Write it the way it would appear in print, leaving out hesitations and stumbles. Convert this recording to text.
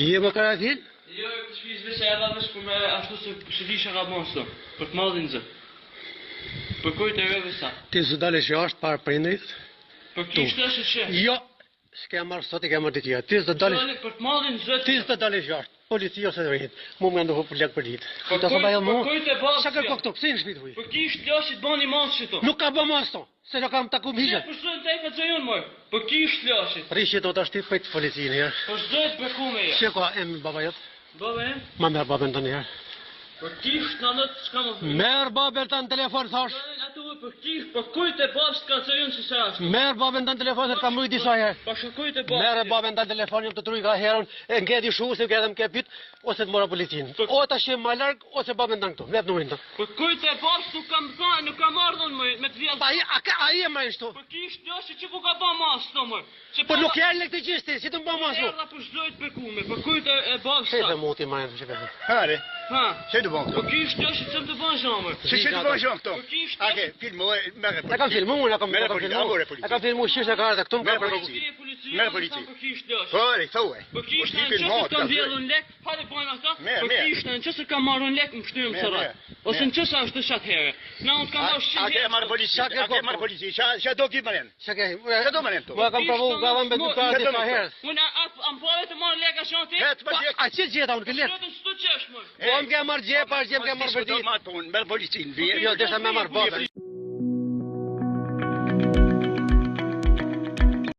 Ti je më Karatin? Jo, të shpiz veç e edhe veç për me ashtu se disha ka bon së, për të madhin zë. Për kujt e rëve sa. Ti së dalesh jashtë para prindrit? Për kishtë është që? Jo, s'ke marrë sot i ke marrë ditia. Ti së dalesh... Për të madhin zë. Ti së dalesh jashtë. Policia ose të rritë. Mu më ndohu për lek për ditë. Për kujt e basë. Qa kërko këto, kësi në shpitë huj? Për kishtë lashit bani masë që to. Nuk ka bë masë to, se që kam taku më higët. Për shdojnë të e këtë zëjon mojë. Për kishtë lashit. Rishje do të ashti pëjtë policinë herë. Për shdojnë për kume ja. Që ka em baba jetë? Baba em? Ma merë babën të njërë. Për kishtë në nëtë s'ka më thujë. Merë babën të në telefon, thash. Për kishtë, për kujt e basë ka zëjon që sa është. Merë babën të në telefon, se të kam rujt disa herë. Pa kujt e basë. Merë babën të në telefon, jam të truj ka herën, e ngedi shu, se ke edhe më ke pyt, ose të mora policinë. O të shim ma largë, ose babën të në këtu. Vep në ujnë të. Për kujt e basë nuk kam thajë, nuk kam ardhën me të vjellë. A i e ma ishtu? Për kishtë lashit që ku ka ba masë të mojë. Për nuk e lek të gjiste, si të më ba masu. Erda për shdojt për kume, për kujt e basë Që sa. dhe muti ma e në që përdi? Hare, Ha, që të bon këto? për kishtë lashit që më të ban zhamër. Që të bon shumë këto? Për kishtë Ake, filmu e merë E kam filmu, e kam filmu. E kam filmu shqisht e ka arë, këtu më ka Merë përgogu. Merë polici. Për kishtë lashit. Pore, thue. Për kishtë në që se kam vjellën lek, hajde bojnë ata, për kishtë në që se kam marrën lek më shtyrëm së ratë. Ose në që se është të shatë herë. Na unë të kam marrë shqin Ake marë polici, ake marë polici, që do ki mëren? Që do mëren to? Mua kam pravu, gavam me dukar disa herës. Unë am pove të marrë lek a shanë ti? Het më lek. A që gjeta unë këllet? Shtyrën së të qesh më. Po më ke marrë gjepa, gjem ke marrë vërdit. Merë policin, Jo, desha me marrë babën.